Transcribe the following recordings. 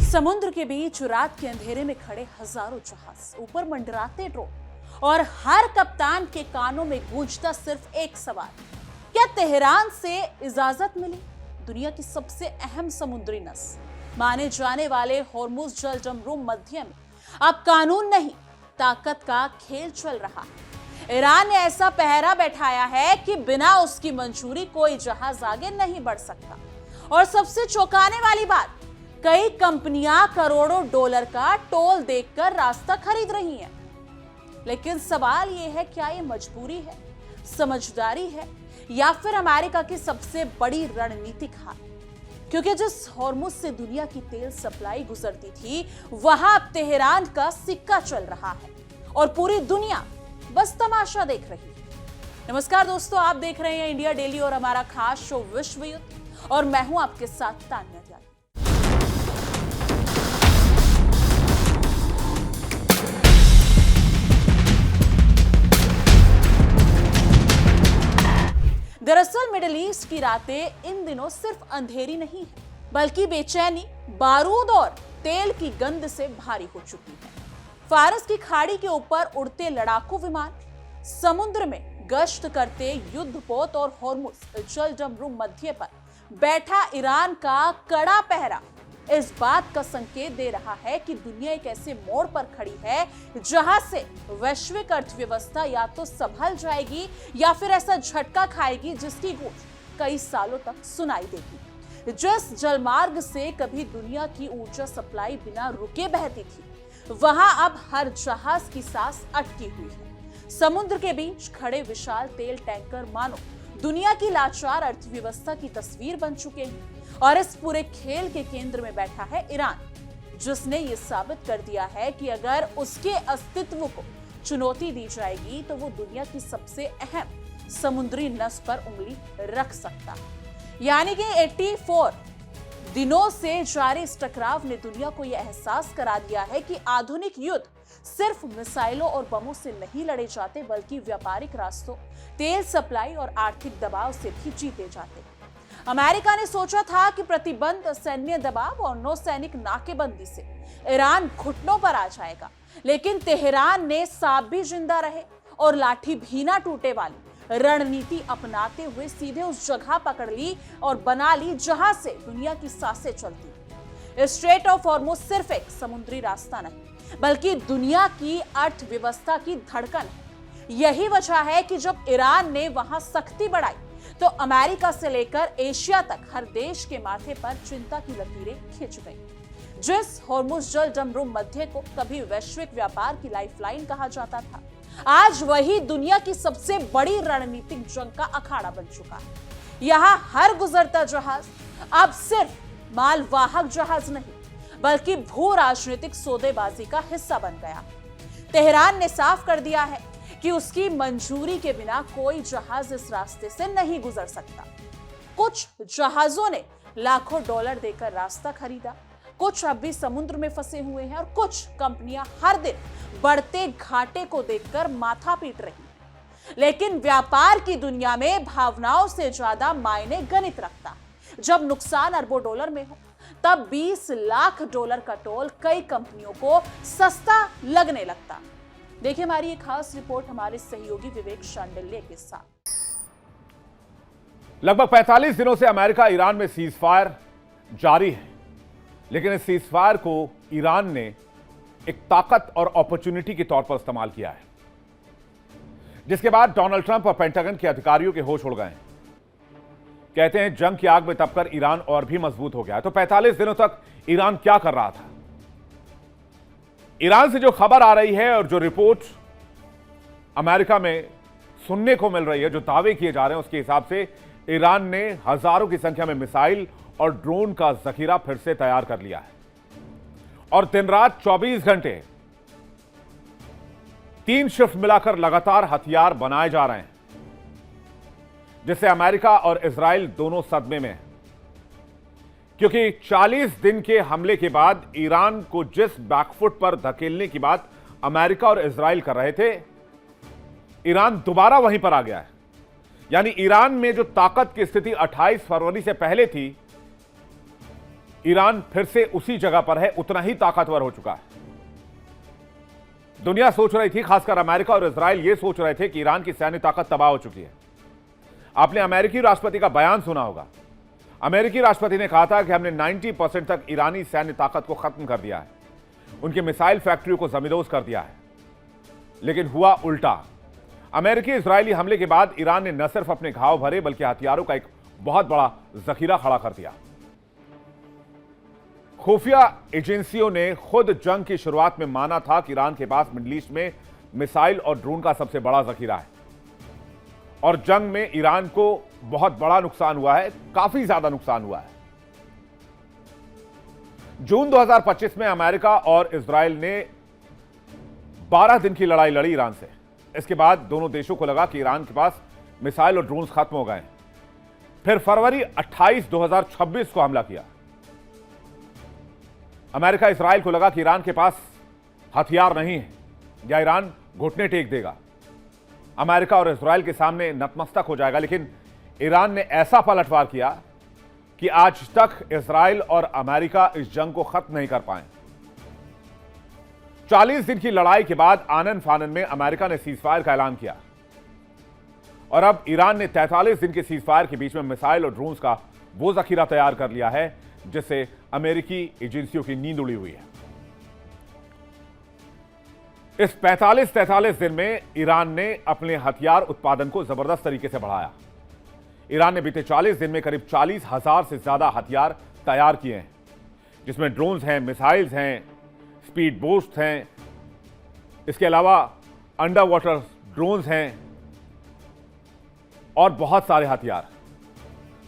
समुद्र के बीच रात के अंधेरे में खड़े हजारों जहाज, ऊपर मंडराते ड्रोन और हर कप्तान के कानों में गूंजता सिर्फ एक सवाल, क्या तेहरान से इजाजत मिली? दुनिया की सबसे अहम समुद्री नस माने जाने वाले होर्मुज जल जमरूम मध्य में अब कानून नहीं, ताकत का खेल चल रहा है। ईरान ने ऐसा पहरा बैठाया है कि बिना उसकी मंजूरी कोई जहाज आगे नहीं बढ़ सकता। और सबसे चौंकाने वाली बात, कई कंपनियां करोड़ों डॉलर का टोल देकर रास्ता खरीद रही हैं। लेकिन सवाल यह है, क्या यह मजबूरी है, समझदारी है, या फिर अमेरिका की सबसे बड़ी रणनीतिक हार? क्योंकि जिस होर्मुज से दुनिया की तेल सप्लाई गुजरती थी, वहां अब तेहरान का सिक्का चल रहा है और पूरी दुनिया बस तमाशा देख रही है। नमस्कार दोस्तों, आप देख रहे हैं इंडिया डेली और हमारा खास शो विश्व युद्ध, और मैं हूं आपके साथ तान्या त्यागी। दरअसल मिडिल ईस्ट की रातें इन दिनों सिर्फ अंधेरी नहीं है, बल्कि बेचैनी, बारूद और तेल की गंध से भारी हो चुकी है। फारस की खाड़ी के ऊपर उड़ते लड़ाकू विमान, समुद्र में गश्त करते युद्धपोत और होर्मुज जल जमरूम मध्य पर बैठा ईरान का कड़ा पहरा इस बात का संकेत दे रहा है कि दुनिया एक ऐसे मोड़ पर खड़ी है जहां से वैश्विक अर्थव्यवस्था या तो संभल जाएगी या फिर ऐसा झटका खाएगी जिसकी गूंज कई सालों तक सुनाई देगी। जिस जलमार्ग से कभी दुनिया की ऊर्जा सप्लाई बिना रुके बहती थी, वहां अब हर जहाज की सांस अटकी हुई है। समुद्र के बीच खड़े विशाल तेल टैंकर मानो दुनिया की लाचार अर्थव्यवस्था की तस्वीर बन चुके हैं। और इस पूरे खेल के केंद्र में बैठा है ईरान, जिसने ये साबित कर दिया है कि अगर उसके अस्तित्व को चुनौती दी जाएगी तो वो दुनिया की सबसे अहम समुद्री नस पर उंगली रख सकता है। यानी कि 84 दिनों से जारी इस टकराव ने दुनिया को यह एहसास करा दिया है कि आधुनिक युद्ध सिर्फ मिसाइलों और बमों से नहीं लड़े जाते, बल्कि व्यापारिक रास्तों, तेल सप्लाई और आर्थिक दबाव से भी जीते जाते। अमेरिका ने सोचा था कि प्रतिबंध, सैन्य दबाव और नौसैनिक नाकेबंदी से ईरान घुटनों पर आ जाएगा, लेकिन तेहरान ने सांप भी जिंदा रहे और लाठी भी ना टूटे वाली रणनीति अपनाते हुए सीधे उस जगह पकड़ ली और बना ली जहां से दुनिया की सांसें चलती। स्ट्रेट ऑफ हॉर्मुज सिर्फ एक समुद्री रास्ता नहीं, बल्कि दुनिया की अर्थव्यवस्था की धड़कन है। यही वजह है कि जब ईरान ने वहां सख्ती बढ़ाई तो अमेरिका से लेकर एशिया तक हर देश के माथे पर चिंता की लकीरें खिंच गईं। जिस होर्मुज जल जमरूम मध्य को कभी वैश्विक व्यापार की लाइफलाइन कहा जाता था, आज वही दुनिया की सबसे बड़ी रणनीतिक जंग का अखाड़ा बन चुका है। यहां हर गुजरता जहाज अब सिर्फ मालवाहक जहाज नहीं, बल्कि भू राजनीतिक सौदेबाजी का हिस्सा बन गया। तेहरान ने साफ कर दिया है कि उसकी मंजूरी के बिना कोई जहाज इस रास्ते से नहीं गुजर सकता। कुछ जहाजों ने लाखों डॉलर देकर रास्ता खरीदा, कुछ अब भी समुद्र में फंसे हुए हैं और कुछ कंपनियां हर दिन बढ़ते घाटे को देखकर माथा पीट रही हैं। लेकिन व्यापार की दुनिया में भावनाओं से ज्यादा मायने गणित रखता है। जब नुकसान अरबों डॉलर में हो, तब 20 लाख डॉलर का टोल कई कंपनियों को सस्ता लगने लगता। देखिए हमारी एक खास रिपोर्ट हमारे सहयोगी विवेक शांडिल्य के साथ। लगभग 45 दिनों से अमेरिका ईरान में सीज फायर जारी है, लेकिन इस सीज फायर को ईरान ने एक ताकत और अपॉर्चुनिटी के तौर पर इस्तेमाल किया है, जिसके बाद डोनाल्ड ट्रंप और पेंटागन के अधिकारियों के होश उड़ गए हैं। कहते हैं जंग की आग में तपकर ईरान और भी मजबूत हो गया है। तो 45 दिनों तक ईरान क्या कर रहा था? ईरान से जो खबर आ रही है और जो रिपोर्ट अमेरिका में सुनने को मिल रही है, जो दावे किए जा रहे हैं, उसके हिसाब से ईरान ने हजारों की संख्या में मिसाइल और ड्रोन का जखीरा फिर से तैयार कर लिया है और दिन रात 24 घंटे 3 शिफ्ट मिलाकर लगातार हथियार बनाए जा रहे हैं, जिससे अमेरिका और इजराइल दोनों सदमे में हैं। क्योंकि 40 दिन के हमले के बाद ईरान को जिस बैकफुट पर धकेलने की बात अमेरिका और इजराइल कर रहे थे, ईरान दोबारा वहीं पर आ गया है। यानी ईरान में जो ताकत की स्थिति 28 फरवरी से पहले थी, ईरान फिर से उसी जगह पर है, उतना ही ताकतवर हो चुका है। दुनिया सोच रही थी, खासकर अमेरिका और इजराइल ये सोच रहे थे कि ईरान की सैन्य ताकत तबाह हो चुकी है। आपने अमेरिकी राष्ट्रपति का बयान सुना होगा। अमेरिकी राष्ट्रपति ने कहा था कि हमने 90% तक ईरानी सैन्य ताकत को खत्म कर दिया है, उनकी मिसाइल फैक्ट्रियों को जमींदोज कर दिया है। लेकिन हुआ उल्टा। अमेरिकी इजरायली हमले के बाद ईरान ने न सिर्फ अपने घाव भरे बल्कि हथियारों का एक बहुत बड़ा जखीरा खड़ा कर दिया। खुफिया एजेंसियों ने खुद जंग की शुरुआत में माना था कि ईरान के पास मिडिल ईस्ट में मिसाइल और ड्रोन का सबसे बड़ा जखीरा है और जंग में ईरान को बहुत बड़ा नुकसान हुआ है, काफी ज्यादा नुकसान हुआ है। जून 2025 में अमेरिका और इजराइल ने 12 दिन की लड़ाई लड़ी ईरान से। इसके बाद दोनों देशों को लगा कि ईरान के पास मिसाइल और ड्रोन खत्म हो गए। फिर फरवरी 28, 2026 को हमला किया। अमेरिका इजराइल को लगा कि ईरान के पास हथियार नहीं है या ईरान घुटने टेक देगा, अमेरिका और इजराइल के सामने नतमस्तक हो जाएगा। लेकिन ईरान ने ऐसा पलटवार किया कि आज तक इजराइल और अमेरिका इस जंग को खत्म नहीं कर पाए। 40 दिन की लड़ाई के बाद आनन फानन में अमेरिका ने सीजफायर का ऐलान किया और अब ईरान ने 43 दिन के सीजफायर के बीच में मिसाइल और ड्रोन्स का वो जखीरा तैयार कर लिया है जिससे अमेरिकी एजेंसियों की नींद उड़ी हुई है। इस 45 दिन में ईरान ने अपने हथियार उत्पादन को जबरदस्त तरीके से बढ़ाया। ईरान ने बीते 40 दिन में करीब 40,000 से ज्यादा हथियार तैयार किए हैं, जिसमें ड्रोन्स हैं, मिसाइल्स हैं, स्पीड बोट्स हैं, इसके अलावा अंडर वाटर ड्रोन्स हैं और बहुत सारे हथियार।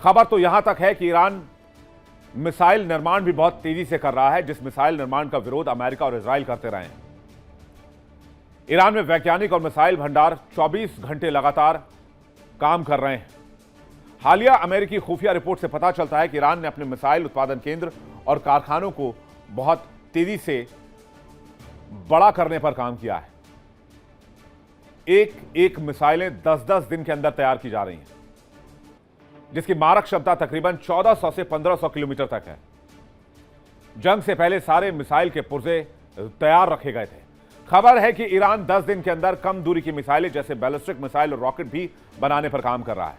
खबर तो यहां तक है कि ईरान मिसाइल निर्माण भी बहुत तेजी से कर रहा है, जिस मिसाइल निर्माण का विरोध अमेरिका और इजराइल करते रहे हैं। ईरान में वैज्ञानिक और मिसाइल भंडार 24 घंटे लगातार काम कर रहे हैं। हालिया अमेरिकी खुफिया रिपोर्ट से पता चलता है कि ईरान ने अपने मिसाइल उत्पादन केंद्र और कारखानों को बहुत तेजी से बड़ा करने पर काम किया है। एक मिसाइलें 10-10 दिन के अंदर तैयार की जा रही हैं, जिसकी मारक क्षमता तकरीबन 1400 से 1500 किलोमीटर तक है। जंग से पहले सारे मिसाइल के पुर्जे तैयार रखे गए थे। खबर है कि ईरान 10 दिन के अंदर कम दूरी की मिसाइलें जैसे बैलिस्टिक मिसाइल और रॉकेट भी बनाने पर काम कर रहा है।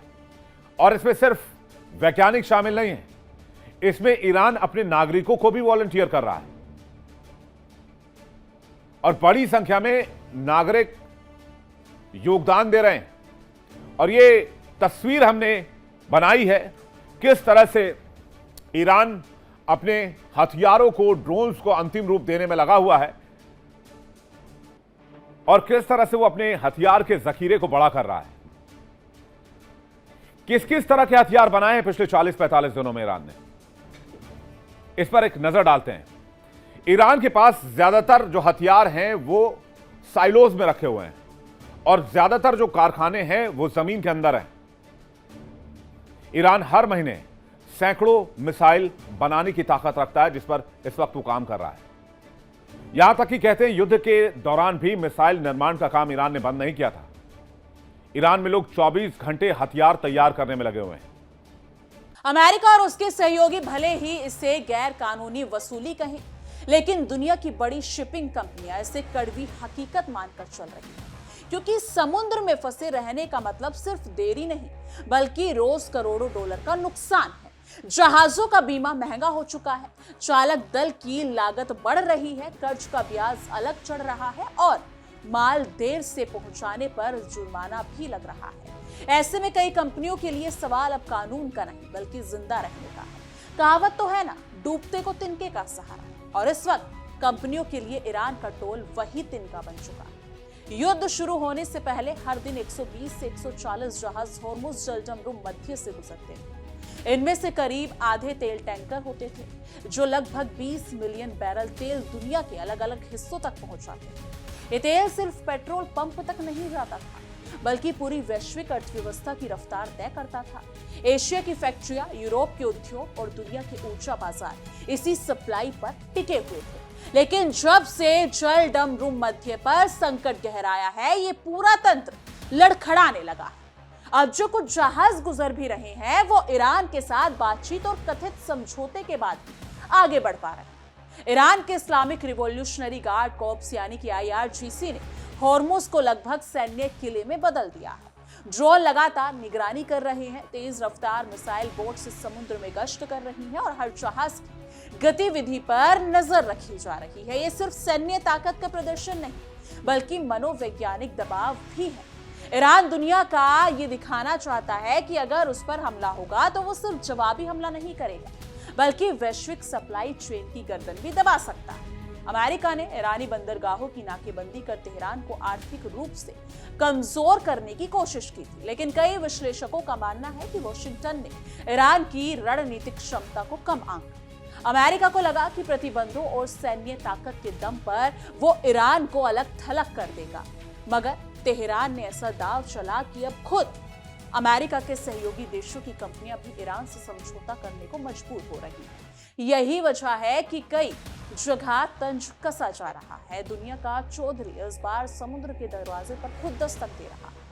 और इसमें सिर्फ वैज्ञानिक शामिल नहीं है, इसमें ईरान अपने नागरिकों को भी वॉलंटियर कर रहा है और बड़ी संख्या में नागरिक योगदान दे रहे हैं। और ये तस्वीर हमने बनाई है किस तरह से ईरान अपने हथियारों को, ड्रोन्स को अंतिम रूप देने में लगा हुआ है और किस तरह से वो अपने हथियार के जखीरे को बड़ा कर रहा है। किस किस तरह के हथियार बनाए हैं पिछले 40-45 दिनों में ईरान ने, इस पर एक नजर डालते हैं। ईरान के पास ज्यादातर जो हथियार हैं वो साइलोज में रखे हुए हैं और ज्यादातर जो कारखाने हैं वो जमीन के अंदर हैं। ईरान हर महीने सैकड़ों मिसाइल बनाने की ताकत रखता है, जिस पर इस वक्त वो काम कर रहा है। यहां तक कि कहते हैं युद्ध के दौरान भी मिसाइल निर्माण का काम ईरान ने बंद नहीं किया था। ईरान में लोग 24 घंटे हथियार तैयार करने में लगे हुए हैं। अमेरिका और उसके सहयोगी भले ही इसे गैर कानूनी वसूली कहें, लेकिन दुनिया की बड़ी शिपिंग कंपनियां इसे कड़वी हकीकत मानकर चल रही हैं, क्योंकि समुद्र में फंसे रहने का मतलब सिर्फ देरी नहीं बल्कि रोज करोड़ों डॉलर का नुकसान है। जहाजों का बीमा महंगा हो चुका है, चालक दल की लागत बढ़ रही है, कर्ज का ब्याज अलग चढ़ रहा है और माल देर से पहुंचाने पर जुर्माना भी लग रहा है। ऐसे में कई कंपनियों के लिए सवाल अब कानून का नहीं बल्कि जिंदा रहने का है। कहावत तो है ना, डूबते को तिनके का सहारा, और इस वक्त कंपनियों के लिए ईरान का टोल वही तिनका बन चुका है। युद्ध शुरू होने से पहले हर दिन 120 से 140 जहाज होर्मुज जलजमरूम मध्य से गुजरते थे। इनमें से करीब आधे तेल टैंकर होते थे जो लगभग 20 मिलियन बैरल तेल दुनिया के अलग अलग हिस्सों तक पहुंचाते थे। ये तेल सिर्फ पेट्रोल पंप तक नहीं जाता था बल्कि पूरी वैश्विक अर्थव्यवस्था की रफ्तार तय करता था। एशिया की फैक्ट्रियां, यूरोप के उद्योग और दुनिया के ऊर्जा बाजार इसी सप्लाई पर टिके हुए थे। लेकिन जब से जल डमरूम मध्य पर संकट गहराया है, ये पूरा तंत्र लड़खड़ाने लगा है। अब जो कुछ जहाज गुजर भी रहे हैं वो ईरान के साथ बातचीत और कथित समझौते के बाद आगे बढ़ पा रहे हैं। ईरान के इस्लामिक रिवॉल्यूशनरी गार्ड कॉर्प्स यानी कि IRGC ने हॉर्मुज को लगभग सैन्य किले में बदल दिया है। ड्रोन लगातार निगरानी कर रहे हैं, तेज रफ्तार मिसाइल बोट से समुद्र में गश्त कर रही हैं और हर जहाज की गतिविधि पर नजर रखी जा रही है। ये सिर्फ सैन्य ताकत का प्रदर्शन नहीं बल्कि मनोवैज्ञानिक दबाव भी है। ईरान दुनिया का ये दिखाना चाहता है कि अगर उस पर हमला होगा तो वो सिर्फ जवाबी हमला नहीं करेगा बल्कि वैश्विक सप्लाई चेन की गर्दन भी दबा सकता है। अमेरिका ने ईरानी बंदरगाहों की नाकेबंदी कर तेहरान को आर्थिक रूप से कमजोर करने की कोशिश की थी, लेकिन कई विश्लेषकों का मानना है कि वॉशिंगटन ने ईरान की रणनीतिक क्षमता को कम आंका। अमेरिका को लगा कि प्रतिबंधों और सैन्य ताकत के दम पर वो ईरान को अलग थलग कर देगा, मगर तेहरान ने ऐसा दांव चला कि अब खुद अमेरिका के सहयोगी देशों की कंपनियां भी ईरान से समझौता करने को मजबूर हो रही हैं। यही वजह है कि कई जगह तंज कसा जा रहा है। दुनिया का चौधरी इस बार समुद्र के दरवाजे पर खुद दस्तक दे रहा है।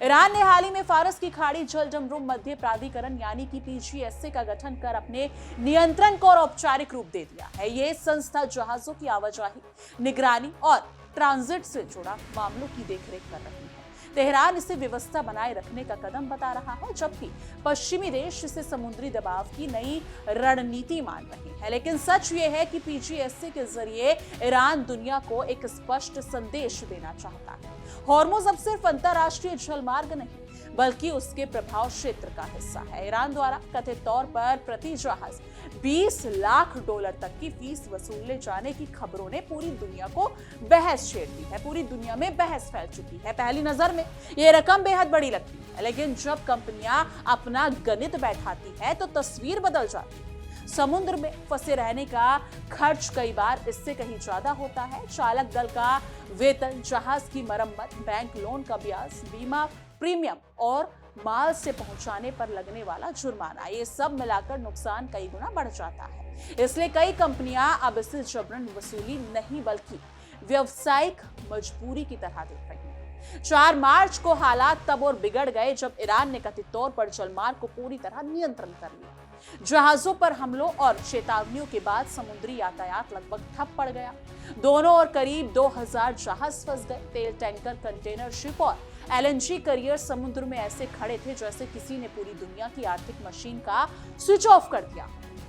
ईरान ने हाल ही में फारस की खाड़ी जल डमरूम मध्य प्राधिकरण यानी कि PGSA का गठन कर अपने नियंत्रण को और औपचारिक रूप दे दिया है। ये संस्था जहाजों की आवाजाही, निगरानी और ट्रांजिट से जुड़ा मामलों की देखरेख कर रही है। तेहरान इसे व्यवस्था बनाए रखने का कदम बता रहा है, जबकि पश्चिमी देश इसे समुद्री दबाव की नई रणनीति मान रही है। लेकिन सच ये है कि PGSA के जरिए ईरान दुनिया को एक स्पष्ट संदेश देना चाहता है। हॉर्मुज अब सिर्फ अंतरराष्ट्रीय जलमार्ग नहीं बल्कि उसके प्रभाव क्षेत्र का हिस्सा है। ईरान द्वारा कथित तौर पर प्रति जहाज $20 लाख तक की फीस वसूले जाने की खबरों ने पूरी दुनिया को बहस छेड़ दी है। पूरी दुनिया में बहस फैल चुकी है। पहली नजर में ये रकम बेहद बड़ी लगती है, लेकिन जब कंपनियां अपना गणित बैठाती है तो तस्वीर बदल जाती है। समुद्र में फंसे रहने का खर्च कई बार इससे कहीं ज्यादा होता है। चालक दल का वेतन, जहाज की मरम्मत, बैंक लोन का ब्याज, बीमा प्रीमियम और माल से पहुंचाने पर लगने वाला जुर्माना, ये सब मिलाकर नुकसान कई गुना बढ़ जाता है। इसलिए कई कंपनियां अब इसे जबरन वसूली नहीं बल्कि व्यावसायिक मजबूरी की तरह देख रही हैं। 4 मार्च को हालात तब और बिगड़ गए जब ईरान ने कथित तौर पर जलमार्ग को पूरी तरह नियंत्रण कर लिया। जहाजों पर हमलों और चेतावनियों के बाद समुद्री यातायात लगभग ठप पड़ गया। दोनों ओर करीब 2000 जहाज फंस गए। तेल टैंकर, कंटेनर शिप और LNG करियर समुद्र में ऐसे खड़े थे जैसे किसी ने पूरी दुनिया की आर्थिक मशीन का स्विच ऑफ कर दिया।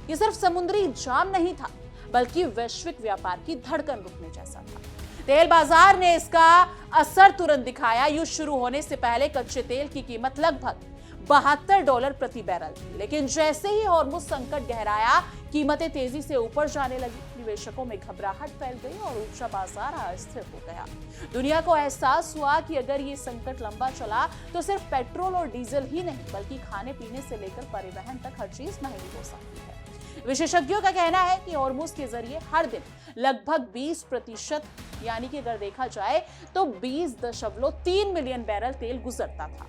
ये सिर्फ समुद्री जाम नहीं था बल्कि वैश्विक व्यापार की धड़कन रुकने जैसा था। तेल बाजार ने इसका असर तुरंत दिखाया। युद्ध शुरू होने से पहले कच्चे तेल की कीमत लगभग $72 प्रति बैरल थी, लेकिन जैसे ही हॉर्मुज संकट गहराया, कीमतें तेजी से ऊपर जाने लगी। निवेशकों में घबराहट फैल गई और ऊर्जा बाजार अस्थिर हो गया। दुनिया को एहसास हुआ कि अगर ये संकट लंबा चला तो सिर्फ पेट्रोल और डीजल ही नहीं बल्कि खाने पीने से लेकर परिवहन तक हर चीज महंगी हो सकती है। विशेषज्ञों का कहना है कि हॉर्मुज के जरिए हर दिन लगभग 20% यानी कि अगर देखा जाए तो 20.3 मिलियन बैरल तेल गुजरता था,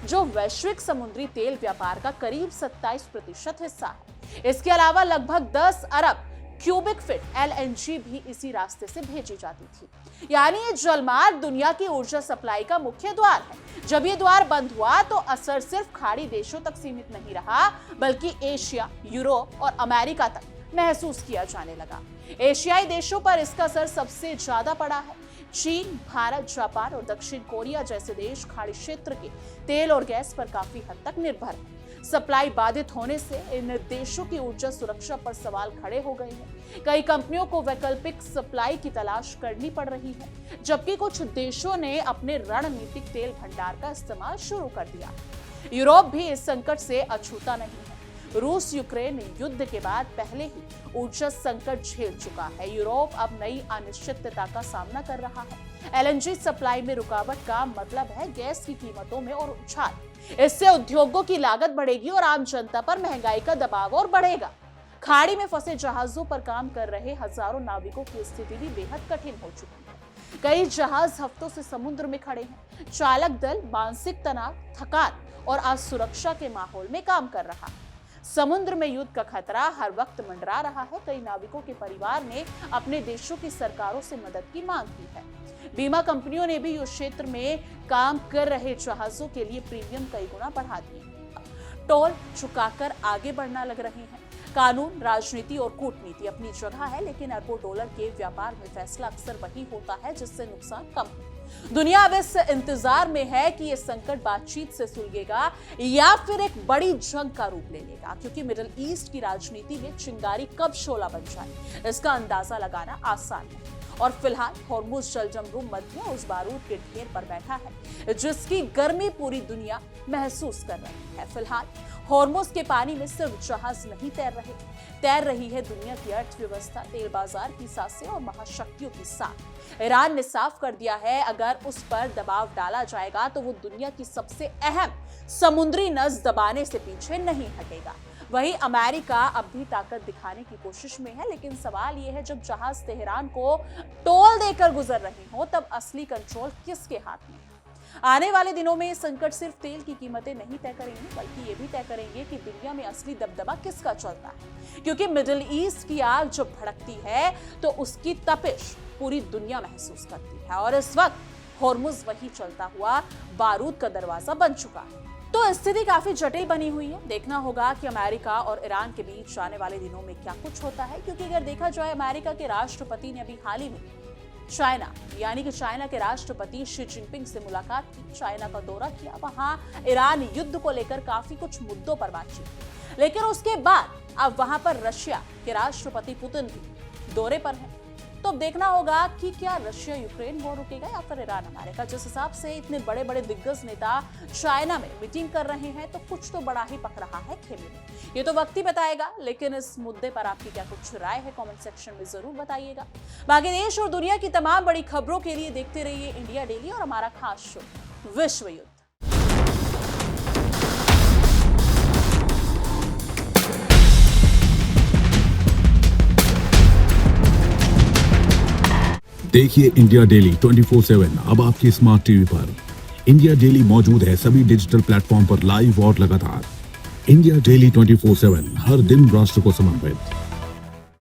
जो वैश्विक समुद्री तेल व्यापार का करीब 27% हिस्सा है। इसके अलावा लगभग 10 अरब क्यूबिक फीट LNG भी इसी रास्ते से भेजी जाती थी। यानी ये जलमार्ग दुनिया की ऊर्जा सप्लाई का मुख्य द्वार है। जब ये द्वार बंद हुआ तो असर सिर्फ खाड़ी देशों तक सीमित नहीं रहा बल्कि एशिया, यूरोप और अमेरिका तक महसूस किया जाने लगा। एशियाई देशों पर इसका असर सबसे ज्यादा पड़ा है। चीन, भारत, जापान और दक्षिण कोरिया जैसे देश खाड़ी क्षेत्र के तेल और गैस पर काफी हद तक निर्भर हैं। सप्लाई बाधित होने से इन देशों की ऊर्जा सुरक्षा पर सवाल खड़े हो गए हैं। कई कंपनियों को वैकल्पिक सप्लाई की तलाश करनी पड़ रही है, जबकि कुछ देशों ने अपने रणनीतिक तेल भंडार का इस्तेमाल शुरू कर दिया। यूरोप भी इस संकट से अछूता नहीं है। रूस यूक्रेन युद्ध के बाद पहले ही ऊर्जा संकट झेल चुका है। यूरोप अब नई अनिश्चितता का सामना कर रहा है। LNG सप्लाई में रुकावट का मतलब है गैस की कीमतों में और उछाल। इससे उद्योगों की लागत बढ़ेगी और आम जनता पर महंगाई का दबाव और बढ़ेगा। खाड़ी में फंसे जहाजों पर काम कर रहे हजारों नाविकों की स्थिति भी बेहद कठिन हो चुकी है। कई जहाज हफ्तों से समुद्र में खड़े हैं। चालक दल मानसिक तनाव, थकान और असुरक्षा के माहौल में काम कर रहा है। समुद्र में युद्ध का खतरा हर वक्त मंडरा रहा है। कई नाविकों के परिवार ने अपने देशों की सरकारों से मदद की मांग की है। बीमा कंपनियों ने भी युद्ध क्षेत्र में काम कर रहे जहाजों के लिए प्रीमियम कई गुना बढ़ा दिए। टोल चुकाकर आगे बढ़ना लग रहे हैं। कानून, राजनीति और कूटनीति अपनी जगह है, लेकिन अरबों डॉलर के व्यापार में फैसला अक्सर वही होता है जिससे नुकसान कम हो। दुनिया अब इस इंतजार में है कि यह संकट बातचीत से सुलझेगा या फिर एक बड़ी जंग का रूप ले लेगा, क्योंकि मिडिल ईस्ट की राजनीति में चिंगारी कब शोला बन जाए इसका अंदाजा लगाना आसान है। और फिलहाल हॉर्मुज जलजमरूम मध्य में उस बारूद के ढेर पर बैठा है जिसकी गर्मी पूरी दुनिया महसूस कर रही है। फिलहाल हॉर्मुज के पानी में सिर्फ जहाज नहीं तैर रही है दुनिया की अर्थव्यवस्था, तेल बाजार की सांसें और महाशक्तियों की साख। ईरान ने साफ कर दिया है अगर उस पर दबाव डाला जाएगा तो वो दुनिया की सबसे अहम समुद्री नस दबाने से पीछे नहीं हटेगा। वहीं अमेरिका अब भी ताकत दिखाने की कोशिश में है, लेकिन सवाल यह है जब जहाज तेहरान को टोल देकर गुजर रहे हो तब असली कंट्रोल किसके हाथ में है? आने वाले दिनों में संकट सिर्फ तेल की कीमतें नहीं तय करेंगे, बल्कि ये भी तय करेंगे कि दुनिया में असली दबदबा किसका चलता है, क्योंकि मिडिल ईस्ट की आग जब भड़कती है तो उसकी तपिश पूरी दुनिया महसूस करती है। और इस वक्त हॉर्मुज वही चलता हुआ बारूद का दरवाजा बन चुका है। तो स्थिति काफी जटिल बनी हुई है। देखना होगा कि अमेरिका और ईरान के बीच आने वाले दिनों में क्या कुछ होता है, क्योंकि अगर देखा जाए अमेरिका के राष्ट्रपति ने अभी हाल ही में चाइना के राष्ट्रपति शी जिनपिंग से मुलाकात की, चाइना का दौरा किया, वहां ईरान युद्ध को लेकर काफी कुछ मुद्दों पर बातचीत की। लेकिन उसके बाद अब वहां पर रशिया के राष्ट्रपति पुतिन भी दौरे पर है। तो अब देखना होगा कि क्या रशिया यूक्रेन वॉर रुकेगा या फिर ईरान अमेरिका। जिस हिसाब से इतने बड़े बड़े दिग्गज नेता चाइना में मीटिंग कर रहे हैं तो कुछ तो बड़ा ही पक रहा है खेमे में। ये तो वक्त ही बताएगा, लेकिन इस मुद्दे पर आपकी क्या कुछ राय है कमेंट सेक्शन में जरूर बताइएगा। बाकी देश और दुनिया की तमाम बड़ी खबरों के लिए देखते रहिए इंडिया डेली और हमारा खास शो विश्व युद्ध। देखिए इंडिया डेली 24/7 अब आपकी स्मार्ट टीवी पर। इंडिया डेली मौजूद है सभी डिजिटल प्लेटफॉर्म पर लाइव और लगातार। इंडिया डेली 24/7 हर दिन राष्ट्र को समर्पित।